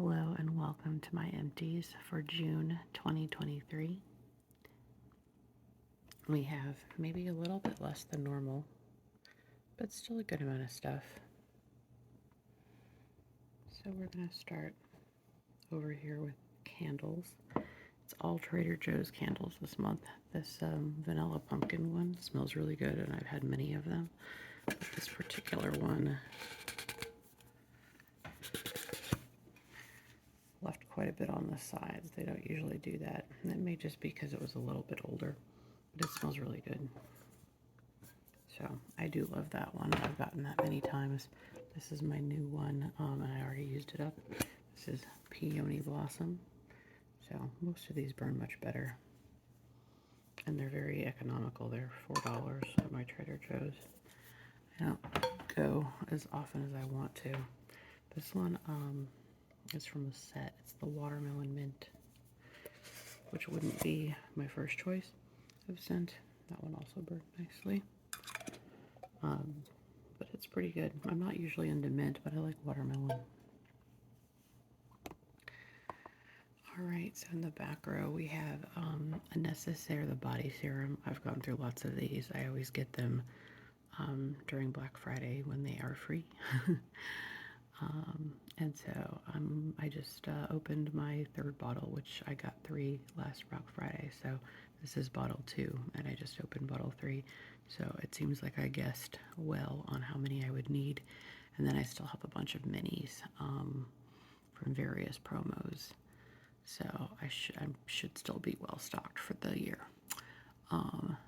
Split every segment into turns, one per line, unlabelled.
Hello and welcome to my empties for June 2023. We have maybe a little bit less than normal, but still a good amount of stuff. So we're going to start over here with candles. It's all Trader Joe's candles this month. This vanilla pumpkin one smells really good, and I've had many of them. But this particular one left quite a bit on the sides. They don't usually do that. And it may just be because it was a little bit older, but it smells really good. So I do love that one. I've gotten that many times. This is my new one, and I already used it up. This is Peony Blossom. So most of these burn much better. And they're very economical. They're $4 at my Trader Joe's. I don't go as often as I want to. This one is from a set. It's the Watermelon Mint, which wouldn't be my first choice of scent. That one also burned nicely. But it's pretty good. I'm not usually into mint, but I like watermelon. Alright, so in the back row we have a Necessaire, the body serum. I've gone through lots of these. I always get them during Black Friday when they are free. And so I just opened my third bottle, which I got 3 last Black Friday. So this is bottle 2, and I just opened bottle 3. So it seems like I guessed well on how many I would need. And then I still have a bunch of minis from various promos. So I should still be well stocked for the year.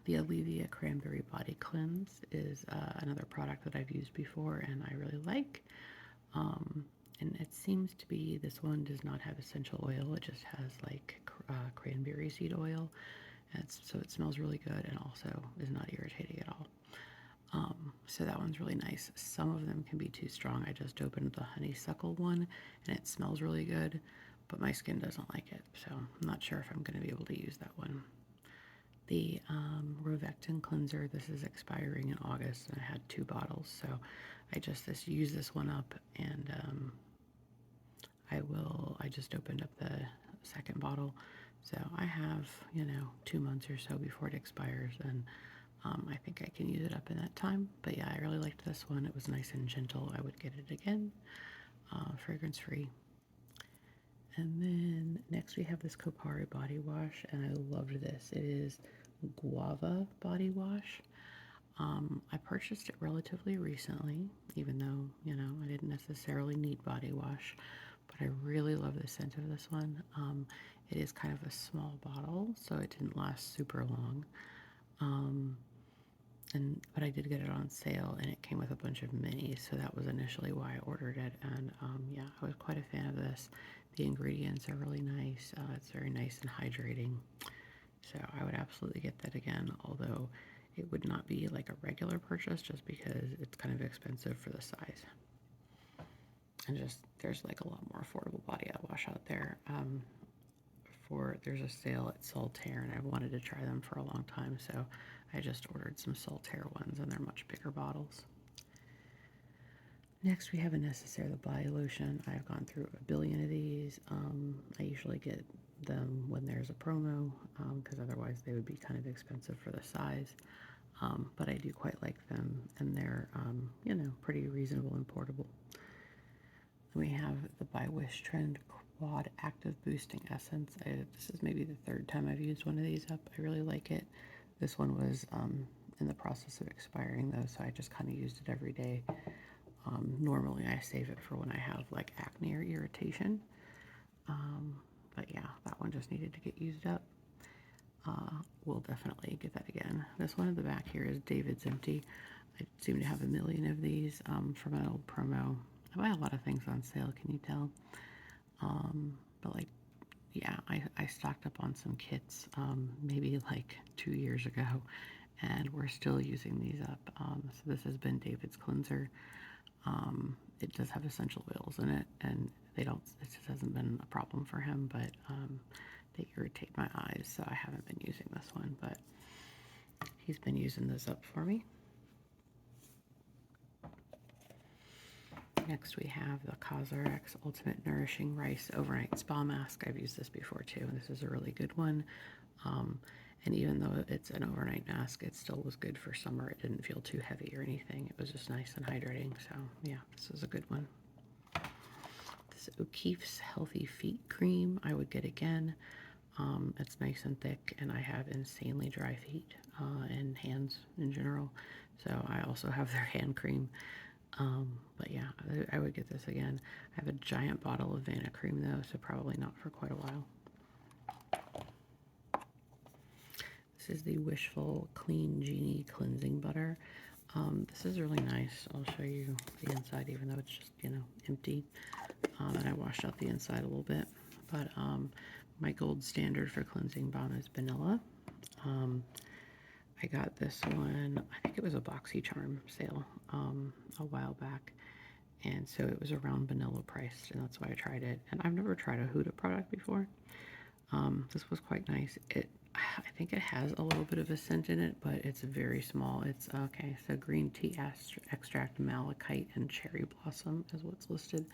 The Olivia Cranberry Body Cleanse is another product that I've used before and I really like. And it seems to be, this one does not have essential oil. It just has like cranberry seed oil. So it smells really good and also is not irritating at all. So that one's really nice. Some of them can be too strong. I just opened the honeysuckle one and it smells really good, but my skin doesn't like it. So I'm not sure if I'm going to be able to use that one. The Rovectin cleanser, this is expiring in August and I had 2 bottles. So I just used this one up and I just opened up the second bottle. So I have, 2 months or so before it expires, and I think I can use it up in that time. But yeah, I really liked this one. It was nice and gentle. I would get it again, fragrance free. And then next we have this Kopari body wash, and I loved this. It is guava body wash. I purchased it relatively recently, even though, I didn't necessarily need body wash, but I really love the scent of this one. It is kind of a small bottle, so it didn't last super long. But I did get it on sale, and it came with a bunch of minis, so that was initially why I ordered it. And yeah, I was quite a fan of this. The ingredients are really nice. It's very nice and hydrating, so I would absolutely get that again, although it would not be like a regular purchase just because it's kind of expensive for the size. And just, there's like a lot more affordable body wash out there. There's a sale at Solitaire, and I've wanted to try them for a long time, so I just ordered some Solitaire ones, and they're much bigger bottles. Next, we have a Necessaire, the body lotion. I've gone through a billion of these. I usually get them when there's a promo, because otherwise they would be kind of expensive for the size. But I do quite like them, and they're, pretty reasonable and portable. We have the By Wish Trend Quad Active Boosting Essence. This is maybe the 3rd time I've used one of these up. I really like it. This one was in the process of expiring though, so I just kind of used it every day. Normally I save it for when I have like acne or irritation. But yeah, that one just needed to get used up. We'll definitely get that again. This one at the back here is David's Empty. I seem to have a million of these from an old promo. I buy a lot of things on sale, can you tell? But like, yeah, I stocked up on some kits maybe like 2 years ago, and we're still using these up. So this has been David's cleanser. It does have essential oils in it, and it just hasn't been a problem for him, but they irritate my eyes, so I haven't been using this one, but he's been using this up for me. Next we have the CosRX Ultimate Nourishing Rice Overnight Spa Mask. I've used this before too, and this is a really good one. And even though it's an overnight mask, it still was good for summer. It didn't feel too heavy or anything. It was just nice and hydrating. So yeah, this is a good one. This O'Keeffe's Healthy Feet Cream I would get again. It's nice and thick, and I have insanely dry feet and hands in general. So I also have their hand cream. But yeah, I would get this again. I have a giant bottle of Vanna cream though, so probably not for quite a while. This is the Wishful Clean Genie Cleansing Butter. This is really nice. I'll show you the inside, even though it's just, empty. And I washed out the inside a little bit. But my gold standard for cleansing balm is vanilla. I got this one, I think it was a BoxyCharm sale a while back. And so it was around vanilla priced, and that's why I tried it. And I've never tried a Huda product before. This was quite nice. I think it has a little bit of a scent in it, but it's very small. It's okay. So green tea extract, malachite, and cherry blossom is what's listed.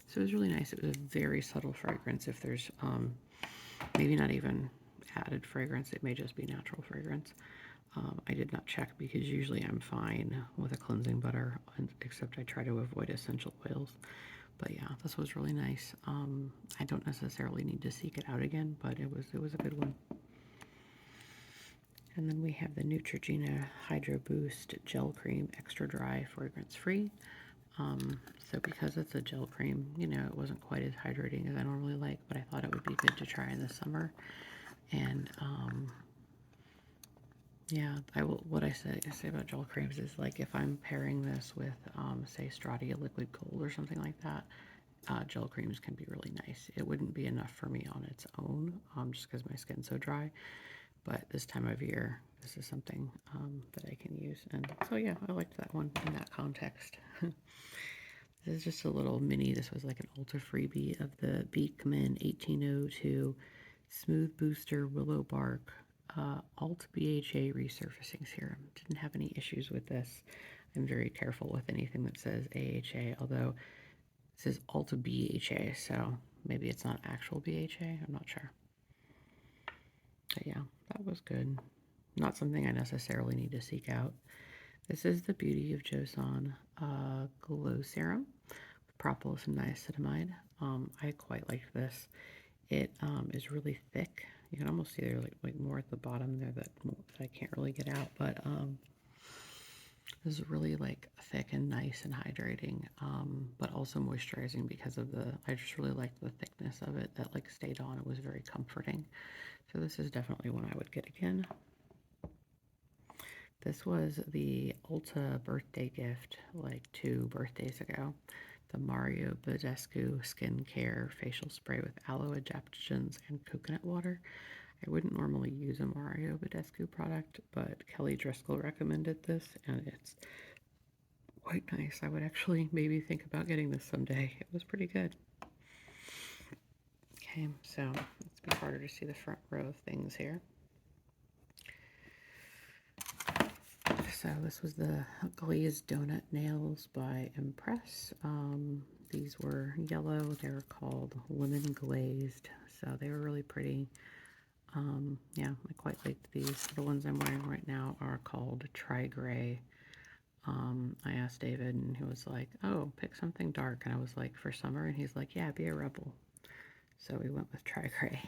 So it was really nice. It was a very subtle fragrance. If there's maybe not even added fragrance, it may just be natural fragrance. I did not check because usually I'm fine with a cleansing butter, except I try to avoid essential oils. But yeah, this was really nice. I don't necessarily need to seek it out again, but it was a good one. And then we have the Neutrogena Hydro Boost Gel Cream Extra Dry Fragrance Free. So because it's a gel cream, it wasn't quite as hydrating as I normally like, but I thought it would be good to try in the summer. And yeah, what I say about gel creams is, like, if I'm pairing this with, say, Stratia Liquid Gold or something like that, gel creams can be really nice. It wouldn't be enough for me on its own, just because my skin's so dry. But this time of year, this is something that I can use. And so yeah, I liked that one in that context. This is just a little mini. This was like an Ulta freebie of the Beekman 1802 Smooth Booster Willow Bark Alt BHA Resurfacing Serum. Didn't have any issues with this. I'm very careful with anything that says AHA, although it says Alt BHA, so maybe it's not actual BHA. I'm not sure. But yeah, that was good. Not something I necessarily need to seek out. This is the Beauty of Joseon Glow Serum with propolis and niacinamide. I quite like this. It is really thick. You can almost see there like more at the bottom there that I can't really get out, but this is really like thick and nice and hydrating, but also moisturizing because of I just really liked the thickness of it that like stayed on. It was very comforting. So this is definitely one I would get again. This was the Ulta birthday gift like 2 birthdays ago. The Mario Badescu Skincare Facial Spray with Aloe Adaptogens and Coconut Water. I wouldn't normally use a Mario Badescu product, but Kelly Driscoll recommended this, and it's quite nice. I would actually maybe think about getting this someday. It was pretty good. Okay, so it's a bit harder to see the front row of things here. So this was the Glazed Donut Nails by Impress. These were yellow. They were called Lemon Glazed, so they were really pretty. Yeah, I quite liked these. The ones I'm wearing right now are called Tri-Gray. I asked David, and he was like, oh, pick something dark. And I was like, for summer? And he's like, yeah, be a rebel. So we went with Tri-Gray.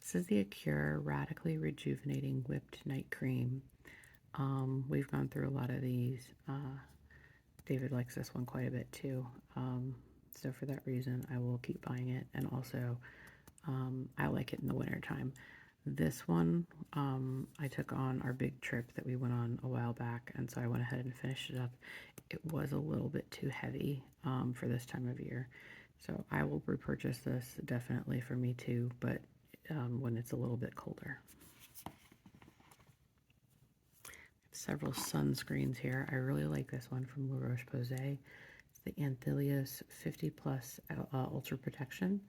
This is the Acura Radically Rejuvenating Whipped Night Cream. We've gone through a lot of these. David likes this one quite a bit too. So for that reason, I will keep buying it. And also, I like it in the wintertime. This one, I took on our big trip that we went on a while back, and so I went ahead and finished it up. It was a little bit too heavy for this time of year. So I will repurchase this definitely for me too, but when it's a little bit colder. Several sunscreens here. I really like this one from La Roche-Posay. It's the Anthelios 50 Plus Ultra Protection.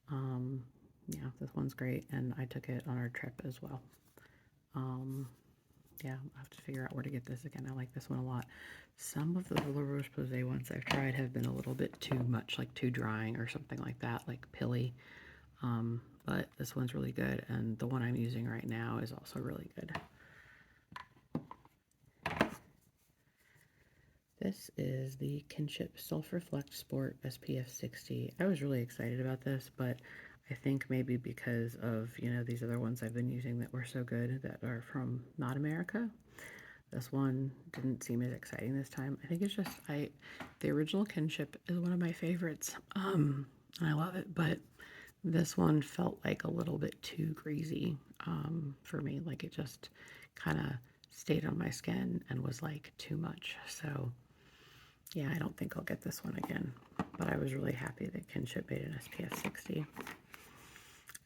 Yeah, this one's great, and I took it on our trip as well. yeah, I'll have to figure out where to get this again. I like this one a lot. Some of the La Roche-Posay ones I've tried have been a little bit too much, like too drying or something like that, like pilly. But this one's really good, and the one I'm using right now is also really good. This is the Kinship Self Reflect Sport SPF 60. I was really excited about this, but I think maybe because of, these other ones I've been using that were so good that are from not America, this one didn't seem as exciting this time. I think it's just, the original Kinship is one of my favorites, and I love it, but this one felt like a little bit too greasy for me. Like it just kind of stayed on my skin and was like too much. So yeah, I don't think I'll get this one again, but I was really happy that Kinship made an SPF 60.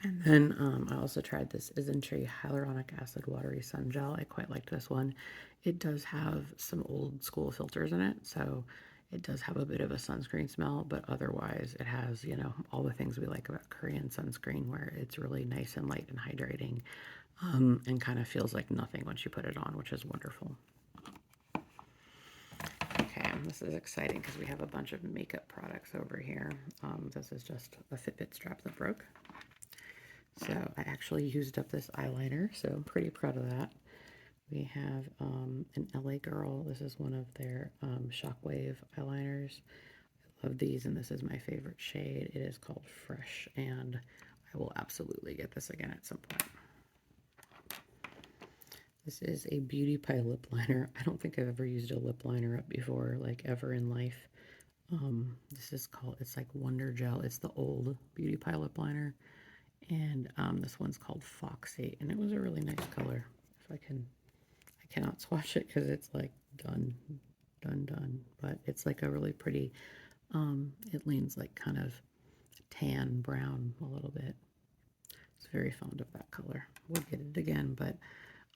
And then I also tried this Isntree Hyaluronic Acid Watery Sun Gel. I quite liked this one. It does have some old school filters in it, so it does have a bit of a sunscreen smell, but otherwise it has, all the things we like about Korean sunscreen, where it's really nice and light and hydrating, and kind of feels like nothing once you put it on, which is wonderful. Okay, this is exciting because we have a bunch of makeup products over here. This is just a Fitbit strap that broke. So I actually used up this eyeliner, so I'm pretty proud of that. We have an LA Girl. This is one of their Shockwave eyeliners. I love these, and this is my favorite shade. It is called Fresh, and I will absolutely get this again at some point. This is a Beauty Pie lip liner. I don't think I've ever used a lip liner up before, like ever in life. This is called, it's like Wonder Gel. It's the old Beauty Pie lip liner. And this one's called Foxy, and it was a really nice color. If I cannot swatch it because it's like done. But it's like a really pretty, it leans like kind of tan brown a little bit. It's very fond of that color. We'll get it again, but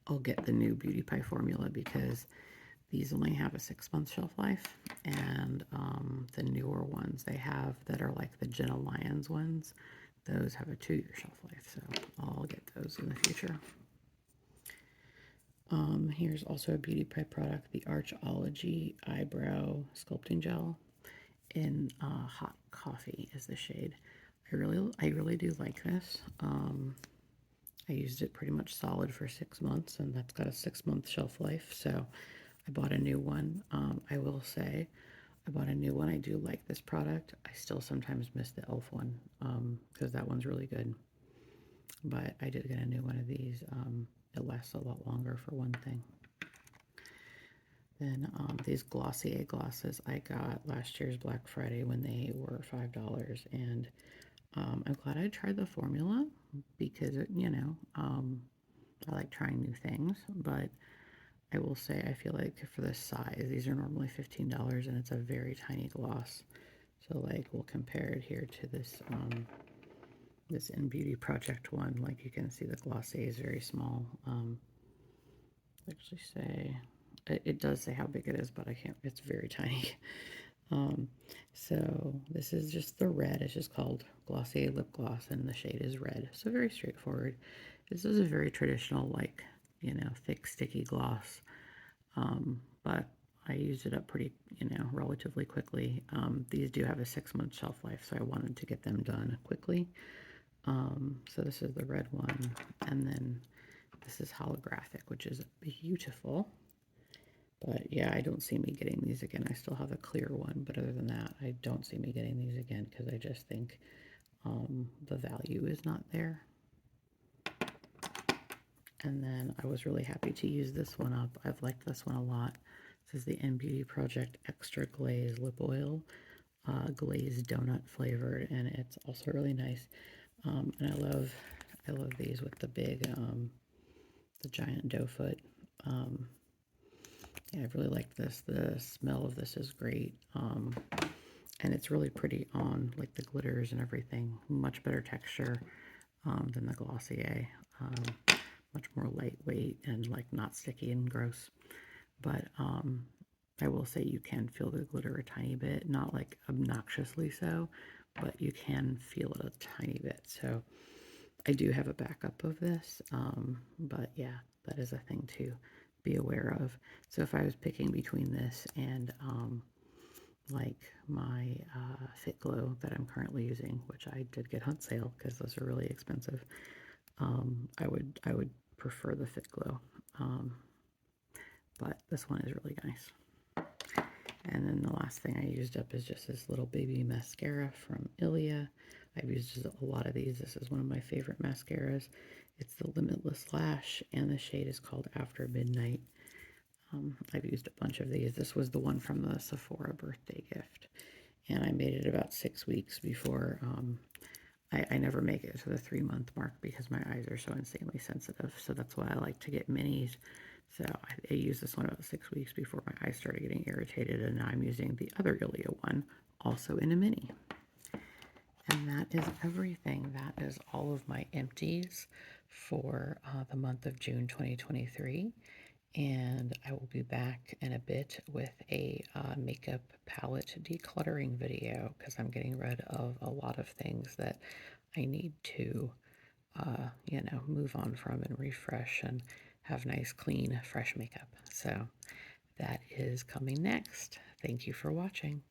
I'll get the new Beauty Pie formula because these only have a 6-month shelf life, and the newer ones they have that are like the Jenna Lyons ones, those have a 2-year shelf life, so I'll get those in the future. Here's also a Beauty Pie product, the Archology Eyebrow Sculpting Gel in Hot Coffee is the shade. I really do like this. I used it pretty much solid for 6 months, and that's got a 6-month shelf life, so I bought a new one. I will say, I bought a new one. I do like this product. I still sometimes miss the e.l.f. one because that one's really good. But I did get a new one of these. It lasts a lot longer for one thing. Then these Glossier glosses I got last year's Black Friday when they were $5, and I'm glad I tried the formula because I like trying new things, but I will say I feel like for this size, these are normally $15 and it's a very tiny gloss. So like we'll compare it here to this this In Beauty Project one. Like you can see the Glossier is very small. Actually say, it does say how big it is, but I can't, it's very tiny. So this is just the red. It's just called Glossier Lip Gloss, and the shade is red. So very straightforward. This is a very traditional, like, thick, sticky gloss. But I used it up pretty, relatively quickly. These do have a 6-month shelf life, so I wanted to get them done quickly. So this is the red one, and then this is holographic, which is beautiful. But yeah, I don't see me getting these again. I still have a clear one, but other than that, I don't see me getting these again because I just think the value is not there. And then I was really happy to use this one up. I've liked this one a lot. This is the In Beauty Project Extra Glaze Lip Oil, glazed donut flavored, and it's also really nice. And I love these with the big, the giant doe foot. Yeah, I really like this. The smell of this is great. And it's really pretty on, like the glitters and everything. Much better texture than the Glossier. Much more lightweight and like not sticky and gross. But I will say you can feel the glitter a tiny bit. Not like obnoxiously so, but you can feel it a tiny bit. So I do have a backup of this. But yeah, that is a thing to be aware of. So if I was picking between this and like my Fit Glow that I'm currently using, which I did get on sale because those are really expensive, I would prefer the Fit Glow. But this one is really nice. And then the last thing I used up is just this little baby mascara from Ilia. I've used a lot of these. This is one of my favorite mascaras. It's the Limitless Lash, and the shade is called After Midnight. I've used a bunch of these. This was the one from the Sephora birthday gift. And I made it about 6 weeks before. I never make it to the 3-month mark because my eyes are so insanely sensitive. So that's why I like to get minis. So I used this one about 6 weeks before my eyes started getting irritated. And now I'm using the other Ilia one, also in a mini. And that is everything. That is all of my empties for the month of June 2023. And I will be back in a bit with a makeup palette decluttering video because I'm getting rid of a lot of things that I need to, move on from and refresh and have nice, clean, fresh makeup. So that is coming next. Thank you for watching.